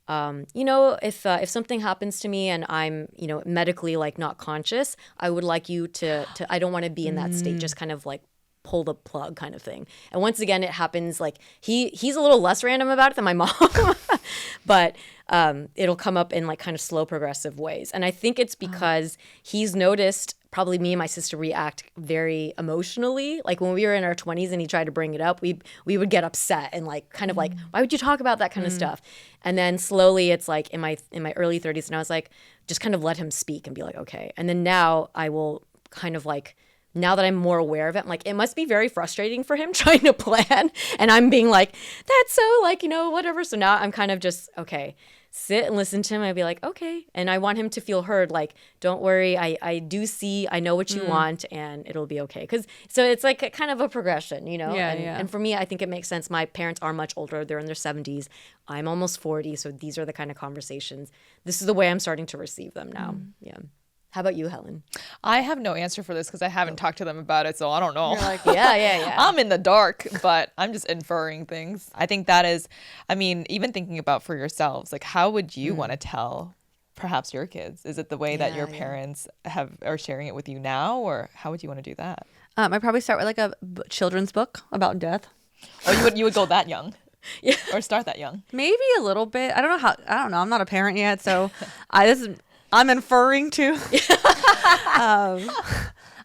if something happens to me and I'm, medically like not conscious, I would like you to I don't want to be in that state, just kind of like pull the plug kind of thing. And once again, it happens like he's a little less random about it than my mom, but it'll come up in like kind of slow progressive ways. And I think it's because he's noticed probably me and my sister react very emotionally. Like when we were in our 20s and he tried to bring it up, we would get upset and like kind of like, why would you talk about that kind of stuff? And then slowly it's like in my early 30s and I was like, just kind of let him speak and be like, okay. And then now I will kind of like, now that I'm more aware of it, I'm like, it must be very frustrating for him trying to plan. And I'm being like, that's so like, whatever. So now I'm kind of just, okay, sit and listen to him. I'd be like, okay. And I want him to feel heard. Like, don't worry. I do see, I know what you want and it'll be okay. So it's like a kind of a progression, Yeah, and for me, I think it makes sense. My parents are much older. They're in their 70s. I'm almost 40. So these are the kind of conversations. This is the way I'm starting to receive them now. Yeah. How about you, Helen? I have no answer for this because I haven't talked to them about it, so I don't know. You're like, yeah. I'm in the dark, but I'm just inferring things. I think that is, I mean, even thinking about for yourselves, like how would you want to tell perhaps your kids? Is it the way that your parents are sharing it with you now, or how would you want to do that? I'd probably start with like a children's book about death. Oh, you would go that young? Yeah. Or start that young? Maybe a little bit. I don't know. I'm not a parent yet, so I'm inferring too.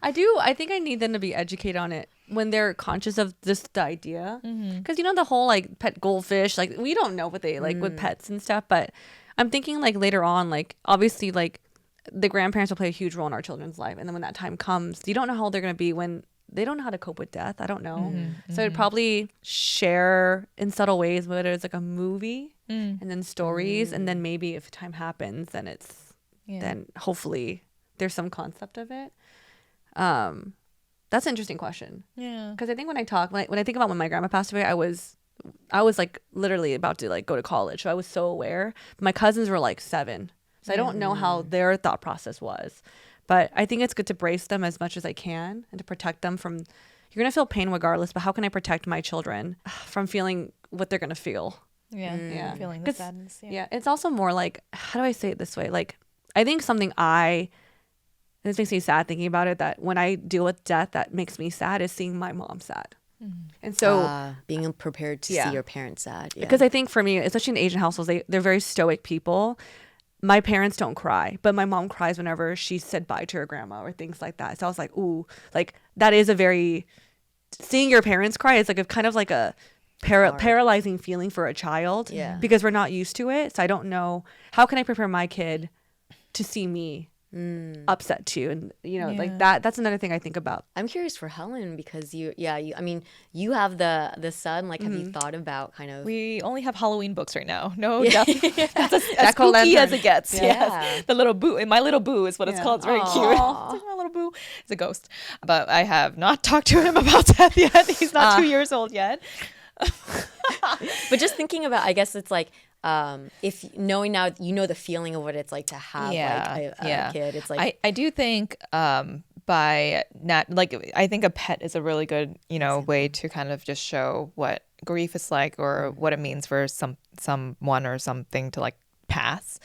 I think I need them to be educated on it when they're conscious of just the idea. Because the whole like pet goldfish, like we don't know what they like with pets and stuff, but I'm thinking like later on, like obviously like the grandparents will play a huge role in our children's life. And then when that time comes, you don't know how old they're going to be when they don't know how to cope with death. I don't know. So I'd probably share in subtle ways, whether it's like a movie and then stories. And then maybe if time happens, then then hopefully there's some concept of it. That's an interesting question. Yeah. Because I think when I think about when my grandma passed away, I was I was like literally about to like go to college, so I was so aware. My cousins were like 7, so I don't know how their thought process was, but I think it's good to brace them as much as I can and to protect them from. You're gonna feel pain regardless, but how can I protect my children from feeling what they're gonna feel? Yeah. Feeling the sadness. Yeah, it's also more like, how do I say it this way? Like, I think this makes me sad thinking about it, that when I deal with death, that makes me sad is seeing my mom sad. And so being prepared to see your parents sad. Yeah. because I think for me, especially in Asian households, they're very stoic people. My parents don't cry, but my mom cries whenever she said bye to her grandma or things like that. So I was like, ooh, like that is a very, seeing your parents cry is like a kind of like a paralyzing feeling for a child, because we're not used to it. So I don't know, how can I prepare my kid to see me upset too? And like that's another thing I think about. I'm curious for Helen, because I mean, you have the son. Like, have you thought about kind of? We only have Halloween books right now. No, that's as spooky as it gets. Yeah. Yes. The little boo. My little boo is what it's called. It's very cute. It's like my little boo. It's a ghost. But I have not talked to him about death yet. He's not 2 years old yet. But just thinking about, I guess it's like, if knowing now, the feeling of what it's like to have like a kid. It's like I do think I think a pet is a really good way to kind of just show what grief is like, or what it means for someone or something to like pass,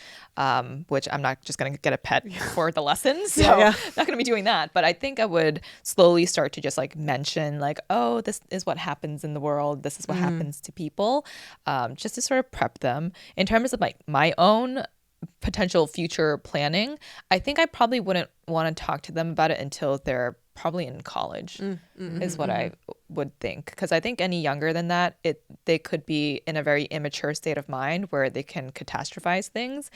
which I'm not just going to get a pet for the lessons. So I'm not going to be doing that. But I think I would slowly start to just like mention like, oh, this is what happens in the world. This is what happens to people, just to sort of prep them. In terms of like my own potential future planning, I think I probably wouldn't want to talk to them about it until they're probably in college, is what I would think. Because I think any younger than that, they could be in a very immature state of mind where they can catastrophize things.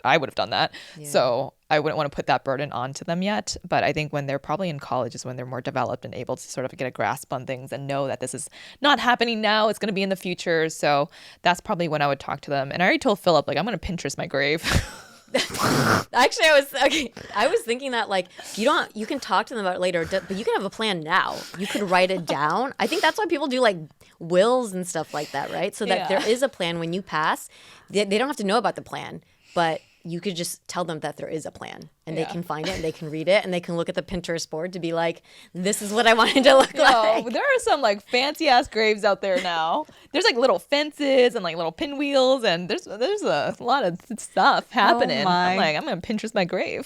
I would have done that. So I wouldn't want to put that burden onto them yet. But I think when they're probably in college is when they're more developed and able to sort of get a grasp on things and know that this is not happening now, it's going to be in the future. So that's probably when I would talk to them. And I already told Philip, like, I'm going to Pinterest my grave. Actually, I was thinking that like you can talk to them about it later, but you can have a plan now. You could write it down. I think that's why people do like wills and stuff like that, right? So that there is a plan when you pass. They don't have to know about the plan, but you could just tell them that there is a plan, and they can find it and they can read it and they can look at the Pinterest board to be like, this is what I wanted to look like. There are some like fancy ass graves out there now. There's like little fences and like little pinwheels, and there's a lot of stuff happening. I'm like, I'm gonna Pinterest my grave.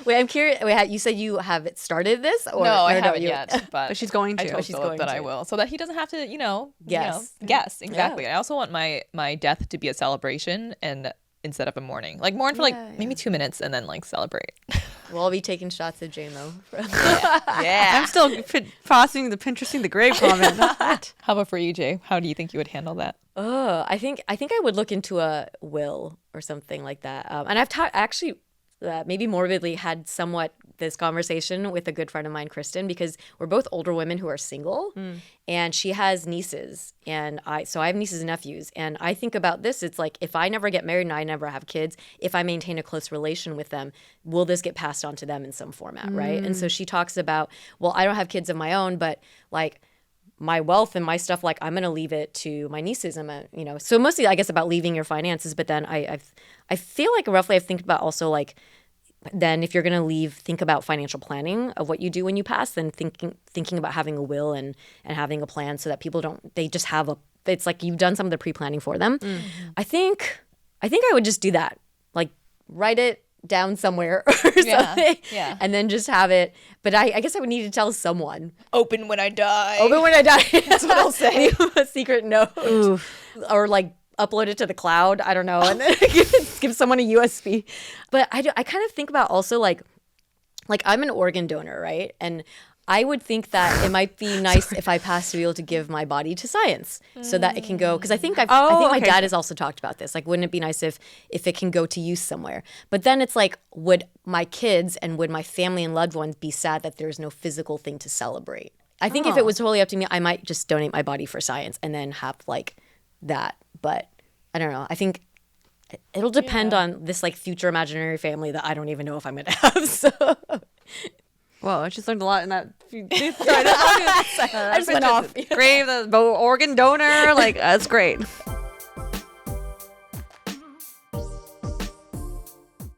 Wait, I'm curious. Wait, you said you have started this, or no, I haven't yet. But she's going to. I told Philip that I will, so that he doesn't have to, guess exactly. Yeah. I also want my death to be a celebration and instead of a mourning, like mourn for like maybe 2 minutes and then like celebrate. We'll all be taking shots at JMO. I'm still Pinteresting the grave comment. How about for you, Jay? How do you think you would handle that? I think I would look into a will or something like that. And I've actually maybe morbidly had somewhat this conversation with a good friend of mine, Kristen, because we're both older women who are single, and she has nieces, and I have nieces and nephews, and I think about this. It's like, if I never get married and I never have kids, if I maintain a close relation with them, will this get passed on to them in some format, right? And so she talks about, well, I don't have kids of my own, but like my wealth and my stuff, like I'm going to leave it to my nieces. So mostly I guess about leaving your finances, but then I feel like roughly I've think about also like, then if you're going to leave, think about financial planning of what you do when you pass, then thinking about having a will and having a plan so that people they just have it's like you've done some of the pre-planning for them. I think I would just do that, like write it down somewhere or something, and then just have it. But I guess I would need to tell someone. Open when I die. That's what I'll say. A secret note. Or like upload it to the cloud. I don't know. And then give someone a USB. But I kind of think about also like I'm an organ donor, right? And I would think that it might be nice if I pass to be able to give my body to science so that it can go, because I think my dad has also talked about this. Like, wouldn't it be nice if it can go to use somewhere? But then it's like, would my kids and would my family and loved ones be sad that there's no physical thing to celebrate? I think if it was totally up to me, I might just donate my body for science and then have like that. But I don't know. I think it'll depend on this like future imaginary family that I don't even know if I'm going to have. So. Well, I just learned a lot in that. I just went off. Grave, the organ donor. Like, that's great.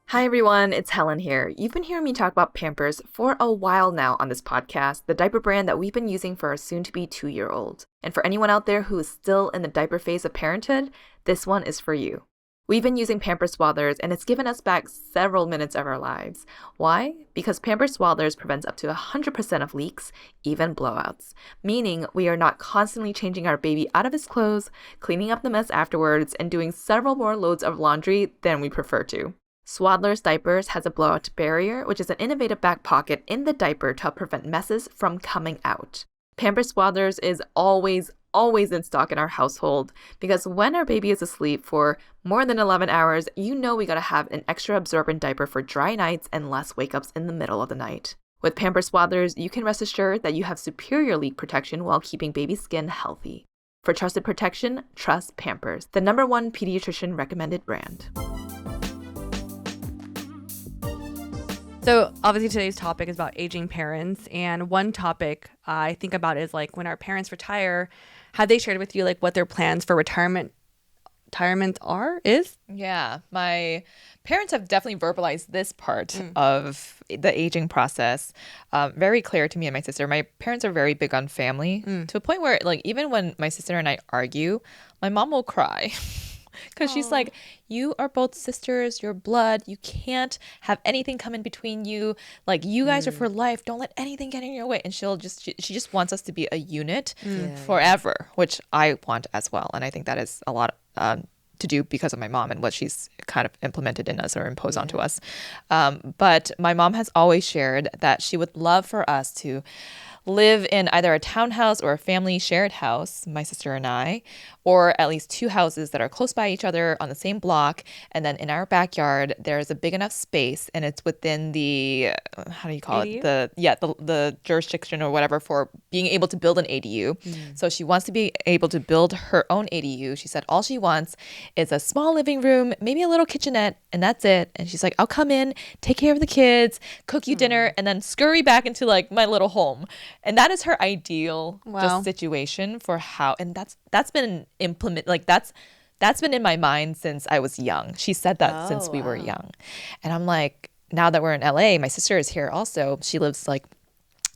Hi everyone, it's Helen here. You've been hearing me talk about Pampers for a while now on this podcast, the diaper brand that we've been using for our soon-to-be 2-year-old. And for anyone out there who is still in the diaper phase of parenthood, this one is for you. We've been using Pampers Swaddlers and it's given us back several minutes of our lives. Why? Because Pampers Swaddlers prevents up to 100% of leaks, even blowouts. Meaning we are not constantly changing our baby out of his clothes, cleaning up the mess afterwards, and doing several more loads of laundry than we prefer to. Swaddlers Diapers has a blowout barrier, which is an innovative back pocket in the diaper to help prevent messes from coming out. Pampers Swaddlers is always in stock in our household because when our baby is asleep for more than 11 hours, you know we gotta have an extra absorbent diaper for dry nights and less wake-ups in the middle of the night. With Pampers Swaddlers, you can rest assured that you have superior leak protection while keeping baby skin healthy. For trusted protection, trust Pampers, the #1 pediatrician recommended brand. So obviously today's topic is about aging parents, and one topic I think about is like when our parents retire, have they shared with you like what their plans for retirement is? Yeah, my parents have definitely verbalized this part of the aging process. Very clear to me and my sister. My parents are very big on family to a point where like even when my sister and I argue, my mom will cry. Because she's like, you are both sisters, you're blood. You can't have anything come in between you. Like, you guys are for life. Don't let anything get in your way. And she just wants us to be a unit forever, which I want as well. And I think that is a lot to do because of my mom and what she's kind of implemented in us or imposed onto us. But my mom has always shared that she would love for us to live in either a townhouse or a family shared house, my sister and I, or at least 2 houses that are close by each other on the same block. And then in our backyard, there's a big enough space and it's within the, how do you call ADU? it? The jurisdiction or whatever for being able to build an ADU. So she wants to be able to build her own ADU. She said all she wants is a small living room, maybe a little kitchenette, and that's it. And she's like, I'll come in, take care of the kids, cook you dinner, and then scurry back into like my little home. And that is her ideal just situation for how, and that's been that's been in my mind since I was young. She said that since we were young. And I'm like, now that we're in LA, my sister is here also. She lives like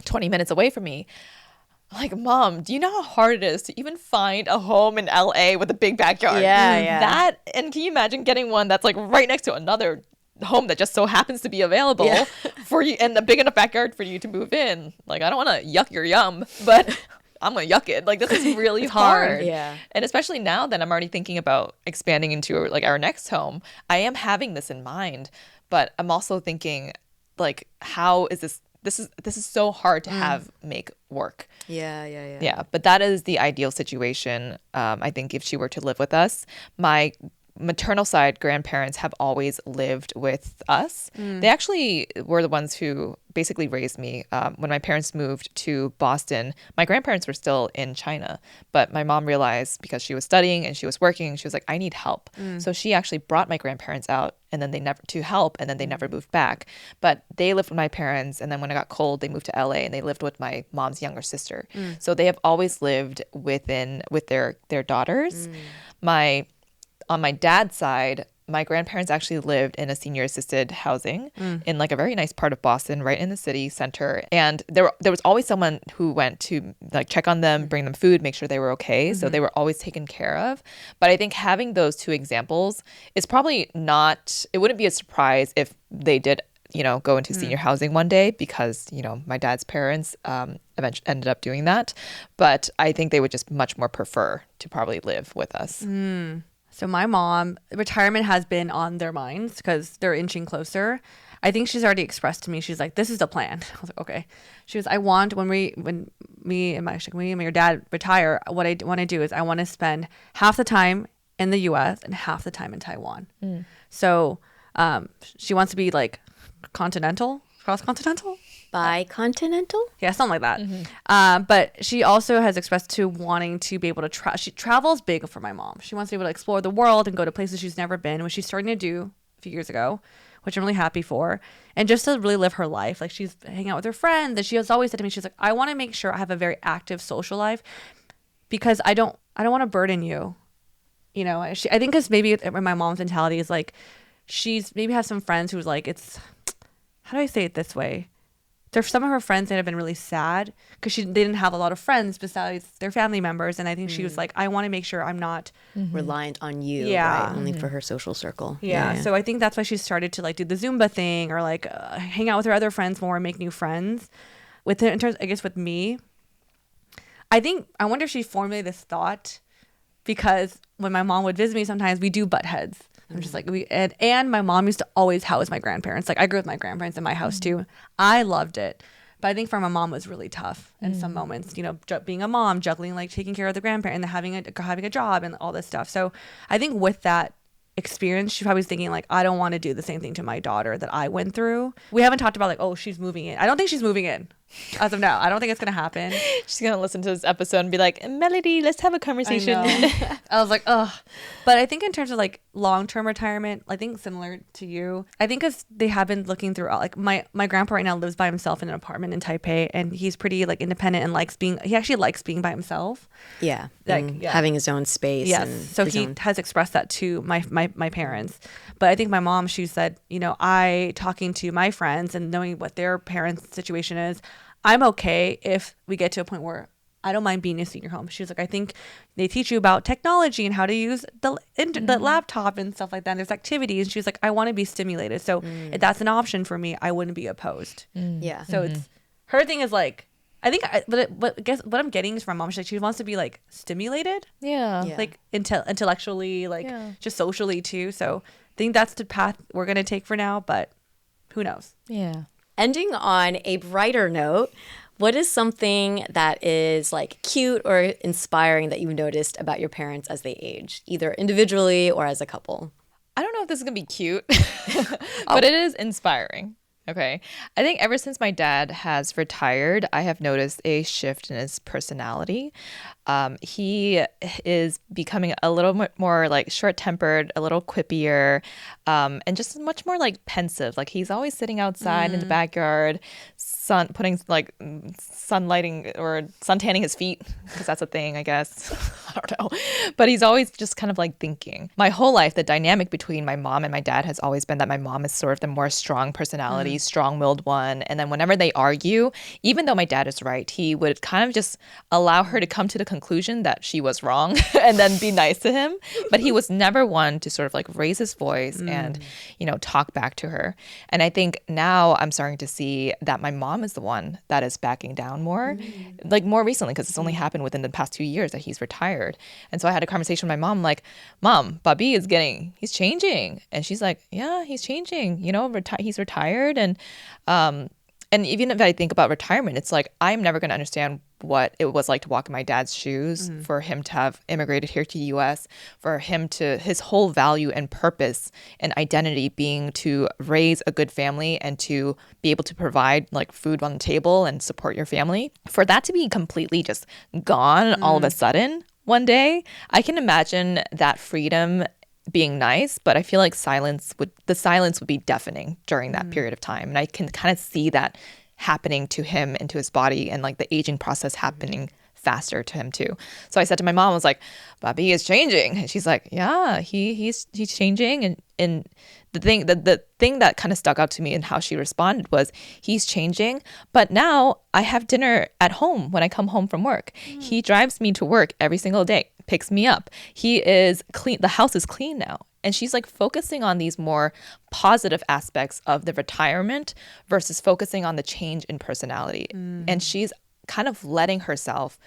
20 minutes away from me. I'm like, Mom, do you know how hard it is to even find a home in LA with a big backyard? Yeah. And can you imagine getting one that's like right next to another home that just so happens to be available for you and a big enough backyard for you to move in? Like, I don't want to yuck your yum, but I'm gonna yuck it. Like, this is really hard. Yeah. And especially now that I'm already thinking about expanding into like our next home, I am having this in mind, but I'm also thinking like, how is this is so hard to make work. Yeah, but that is the ideal situation. I think if she were to live with us, my maternal side grandparents have always lived with us. They actually were the ones who basically raised me. When my parents moved to Boston, my grandparents were still in China, but my mom realized because she was studying and she was working, she was like, I need help. So she actually brought my grandparents out and then they never moved back. But they lived with my parents, and then when it got cold, they moved to LA and they lived with my mom's younger sister. So they have always lived with their daughters. On my dad's side, my grandparents actually lived in a senior assisted housing in like a very nice part of Boston, right in the city center. And there was always someone who went to like check on them, bring them food, make sure they were okay. So they were always taken care of. But I think having those 2 examples is probably not, it wouldn't be a surprise if they did, go into senior housing one day because, my dad's parents eventually ended up doing that. But I think they would just much more prefer to probably live with us. So my mom, retirement has been on their minds because they're inching closer. I think she's already expressed to me, she's like, this is the plan. I was like, okay. She was, I want, when me and your dad retire, what I want to do is I want to spend half the time in the US and half the time in Taiwan. So she wants to be like cross-continental? Bicontinental? Yeah, something like that. But she also has expressed to wanting to be able to she travels big for my mom. She wants to be able to explore the world and go to places she's never been, which she's starting to do a few years ago which I'm really happy for. And just to really live her life. Like she's hanging out with her friends. And she has always said to me, she's like, I want to make sure I have a very active social life because I don't want to burden you. You know, I think because maybe my mom's mentality is like, she's maybe has some friends who's like, how do I say it this way? There's some of her friends that have been really sad because they didn't have a lot of friends besides their family members. And I think she was like, I want to make sure I'm not reliant on you, Yeah. right? Only for her social circle. Yeah. So I think that's why she started to like do the Zumba thing or like hang out with her other friends more and make new friends. In terms, I guess with me, I wonder if she formulated this thought because when my mom would visit me, sometimes we do butt heads. I'm just like, and my mom used to always house my grandparents. Like I grew with my grandparents in my house too. I loved it. But I think for my mom was really tough in some moments, you know, being a mom, juggling, like taking care of the grandparent and having a job and all this stuff. So I think with that experience, she probably was thinking like, I don't want to do the same thing to my daughter that I went through. We haven't talked about like, oh, she's moving in. I don't think she's moving in as of now. I don't think it's going to happen. She's going to listen to this episode and be like, Melody, let's have a conversation. I was like, ugh. But I think in terms of like long-term retirement, I think similar to you, I think because they have been looking through, like my grandpa right now lives by himself in an apartment in Taipei, and he's pretty like independent and he actually likes being by himself. Yeah. Like having his own space. Yes. And So he has expressed that to my parents. But I think my mom, she said, you know, talking to my friends and knowing what their parents' situation is, I'm okay if we get to a point where I don't mind being in a senior home. She was like, I think they teach you about technology and how to use the laptop and stuff like that. And there's activities. And she was like, I want to be stimulated. So if that's an option for me, I wouldn't be opposed. Yeah. So it's her thing is like, I think, but I guess what I'm getting is from mom. She's like, she wants to be like stimulated, Yeah. like intellectually, like just socially too. So I think that's the path we're gonna take for now. But who knows? Yeah. Ending on a brighter note, what is something that is like cute or inspiring that you've noticed about your parents as they age, either individually or as a couple? I don't know if this is going to be cute, but it is inspiring. Okay. I think ever since my dad has retired, I have noticed a shift in his personality. He is becoming a little more like short-tempered, a little quippier, and just much more like pensive. Like he's always sitting outside in the backyard, sunlighting or suntanning his feet, because that's a thing, I guess. I don't know. But he's always just kind of like thinking. My whole life, the dynamic between my mom and my dad has always been that my mom is sort of the more strong personality, strong-willed one. And then whenever they argue, even though my dad is right, he would kind of just allow her to come to the conclusion that she was wrong and then be nice to him. But he was never one to sort of like raise his voice and, you know, talk back to her. And I think now I'm starting to see that my mom is the one that is backing down more, like more recently, because it's only happened within the past 2 years that he's retired. And so I had a conversation with my mom, like, Mom, Bobby he's changing. And she's like, yeah, he's changing, you know, he's retired. And even if I think about retirement, it's like, I'm never going to understand what it was like to walk in my dad's shoes, for him to have immigrated here to the US, for him to, his whole value and purpose and identity being to raise a good family and to be able to provide like food on the table and support your family. For that to be completely just gone all of a sudden one day, I can imagine that freedom being nice, but I feel like the silence would be deafening during that period of time. And I can kind of see that happening to him and to his body, and like the aging process happening faster to him too. So I said to my mom, I was like, Bobby is changing. And she's like, yeah, he's changing. And the thing that kind of stuck out to me and how she responded was, he's changing, but now I have dinner at home when I come home from work. He drives me to work every single day, picks me up. He is clean. The house is clean now. And she's like focusing on these more positive aspects of the retirement versus focusing on the change in personality. And she's kind of letting herself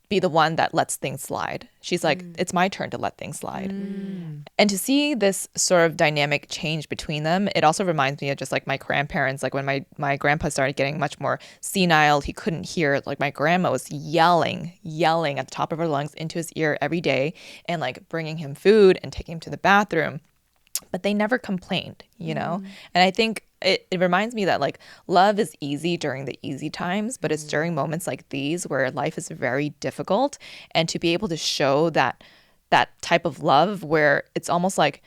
be the one that lets things slide. She's like, it's my turn to let things slide. And to see this sort of dynamic change between them, it also reminds me of just like my grandparents. Like when my grandpa started getting much more senile, he couldn't hear. Like my grandma was yelling at the top of her lungs into his ear every day, and like bringing him food and taking him to the bathroom. But they never complained, you know? And I think it reminds me that like love is easy during the easy times, but it's during moments like these where life is very difficult. And to be able to show that type of love where it's almost like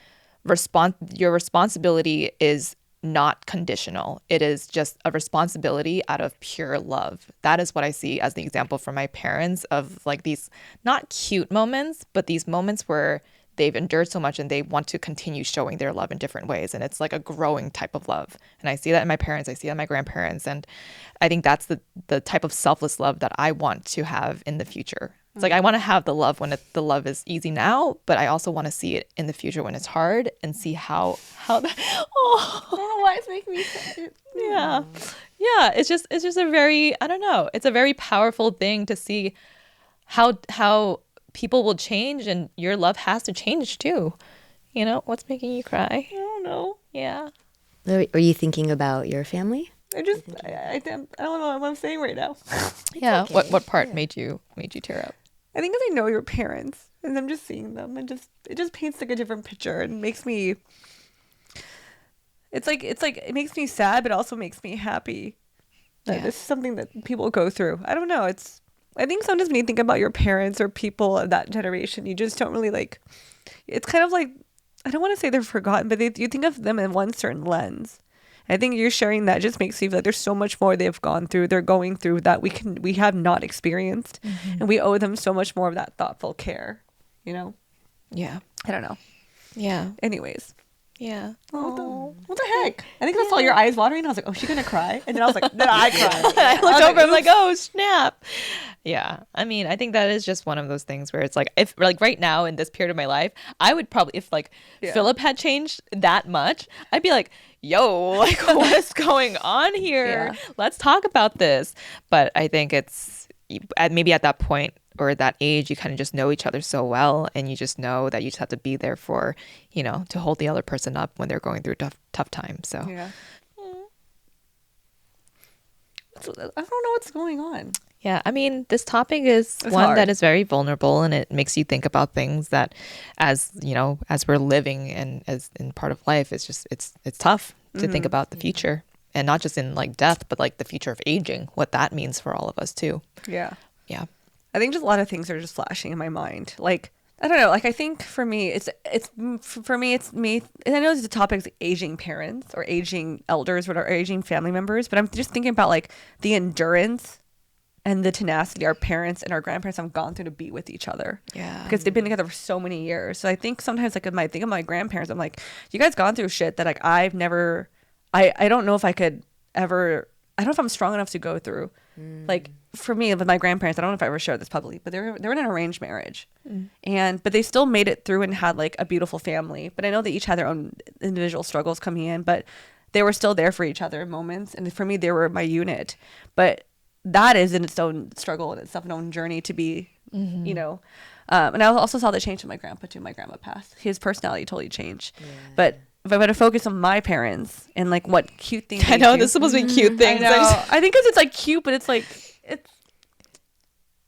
your responsibility is not conditional. It is just a responsibility out of pure love. That is what I see as the example from my parents of like these not cute moments, but these moments where they've endured so much and they want to continue showing their love in different ways. And it's like a growing type of love. And I see that in my parents, I see that in my grandparents. And I think that's the type of selfless love that I want to have in the future. It's like I want to have the love when the love is easy now, but I also want to see it in the future when it's hard and see how that, oh. I don't know why it's making me sad. Yeah, it's just a very, I don't know, it's a very powerful thing to see how people will change, and your love has to change too. You know, what's making you cry? I don't know. Yeah. Are you thinking about your family? I don't know what I'm saying right now. Yeah. Okay. What part made you tear up? I think 'cause I know your parents and I'm just seeing them and it just paints like a different picture and makes me, it's like it makes me sad but also makes me happy that this is something that people go through. I don't know. I think sometimes when you think about your parents or people of that generation, you just don't really like, it's kind of like, I don't want to say they're forgotten, but you think of them in one certain lens. I think you're sharing that just makes you feel like there's so much more they've gone through, they're going through that we have not experienced, and we owe them so much more of that thoughtful care, you know? Yeah. I don't know. Yeah. Anyways. Yeah. What the heck? I think I saw your eyes watering. I was like, oh, she's gonna cry. And then I was like, then I cried. I looked over. I'm like, oh snap. Yeah. I mean, I think that is just one of those things where it's like, if like right now in this period of my life, I would probably, if like Philip had changed that much, I'd be like, yo, like what's going on here? Let's talk about this. But I think it's maybe at that point or that age, you kind of just know each other so well, and you just know that you just have to be there for, you know, to hold the other person up when they're going through a tough time. So yeah. I don't know what's going on. Yeah, I mean, this topic is one hard. that is very vulnerable, and it makes you think about things that, as you know, as we're living and as in part of life, it's just it's tough to think about the future, and not just in like death, but like the future of aging, what that means for all of us too. Yeah. Yeah. I think just a lot of things are just flashing in my mind. Like, I don't know. Like, I think for me, it's me. And I know the topic is aging parents or aging elders, or aging family members. But I'm just thinking about like the endurance and the tenacity our parents and our grandparents have gone through to be with each other. Yeah. Because they've been together for so many years. So I think sometimes like when I think of my grandparents, I'm like, you guys gone through shit that like I've never. I don't know if I could ever. I don't know if I'm strong enough to go through. Like for me with my grandparents, I don't know if I ever shared this publicly, but they were in an arranged marriage, but they still made it through and had like a beautiful family. But I know they each had their own individual struggles coming in, but they were still there for each other in moments. And for me, they were my unit. But that is in its own struggle and itself, an own journey to be, you know. And I also saw the change in my grandpa too. My grandma passed. His personality totally changed. Yeah. But if I were to focus on my parents and like what cute things I know this is supposed to be cute things. I know. I think because it's like cute, but it's like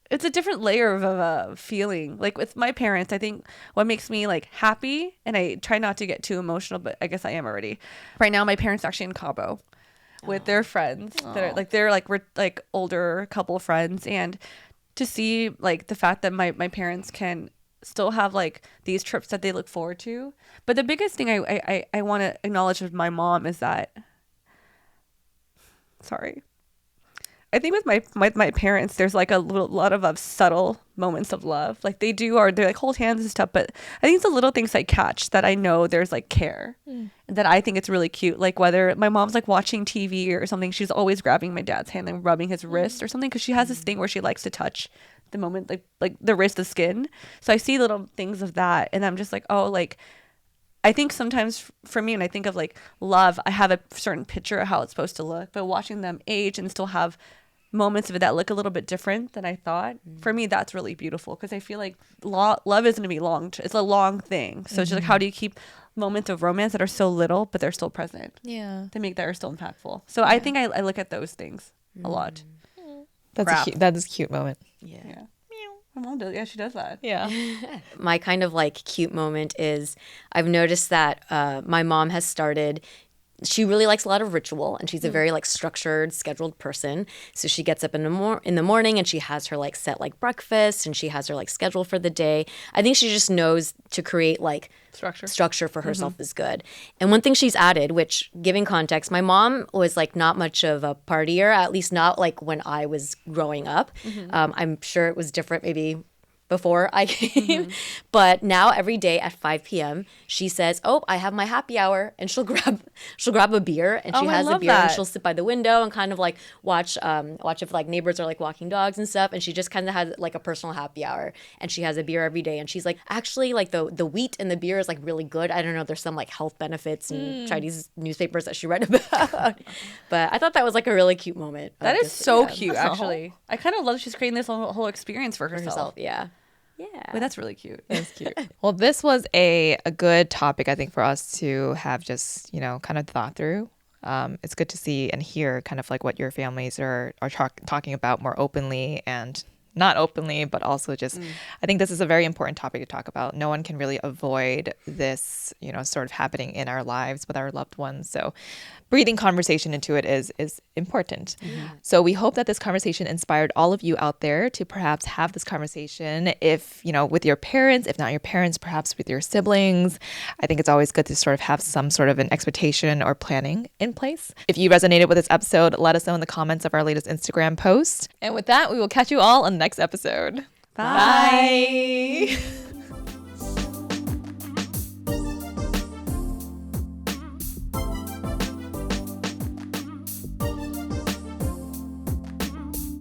it's a different layer of feeling. Like with my parents, I think what makes me like happy, and I try not to get too emotional, but I guess I am already. Right now, my parents are actually in Cabo with their friends. They're we're older couple of friends, and to see like the fact that my parents can still have like these trips that they look forward to. But the biggest thing I want to acknowledge with my mom is that, sorry, I think with my parents, there's like a lot of subtle moments of love. Like they're like hold hands and stuff, but I think it's the little things I catch that I know there's like care, and that I think it's really cute. Like whether my mom's like watching TV or something, she's always grabbing my dad's hand and rubbing his wrist or something, because she has this thing where she likes to touch the moment, like the wrist, the skin. So I see little things of that, and I'm just like, oh, like I think sometimes for me when I think of like love, I have a certain picture of how it's supposed to look, but watching them age and still have moments of it that look a little bit different than I thought, for me that's really beautiful, because I feel like love isn't gonna be long. It's a long thing. So it's just like, how do you keep moments of romance that are so little but they're still present? Yeah. To make that are still impactful. So I think I look at those things a lot. That is a cute moment. Yeah. My mom does. Yeah, she does that. Yeah. My kind of like cute moment is I've noticed that my mom has started she really likes a lot of ritual, and she's a very like structured, scheduled person. So she gets up in the morning and she has her like set like breakfast, and she has her like schedule for the day. I think she just knows to create like structure for herself is good. And one thing she's added, which, giving context, my mom was like not much of a partier, at least not like when I was growing up. I'm sure it was different maybe before I came. But now every day at 5 p.m. she says, "Oh, I have my happy hour," and she'll grab a beer, and she has a beer and she'll sit by the window and kind of like watch if like neighbors are like walking dogs and stuff, and she just kind of has like a personal happy hour, and she has a beer every day. And she's like, actually, like the wheat in the beer is like really good. I don't know, there's some like health benefits in Chinese newspapers that she read about. But I thought that was like a really cute moment. That is so cute, actually. I kind of love that she's creating this whole experience for herself. Yeah. Wait, that's really cute. That's cute. Well, this was a good topic, I think, for us to have just, kind of thought through. It's good to see and hear kind of like what your families are talking about more openly, and not openly, but also just, I think this is a very important topic to talk about. No one can really avoid this, sort of happening in our lives with our loved ones. So breathing conversation into it is important. So we hope that this conversation inspired all of you out there to perhaps have this conversation, if, with your parents, if not your parents, perhaps with your siblings. I think it's always good to sort of have some sort of an expectation or planning in place. If you resonated with this episode, let us know in the comments of our latest Instagram post. And with that, we will catch you all on the next episode. Bye.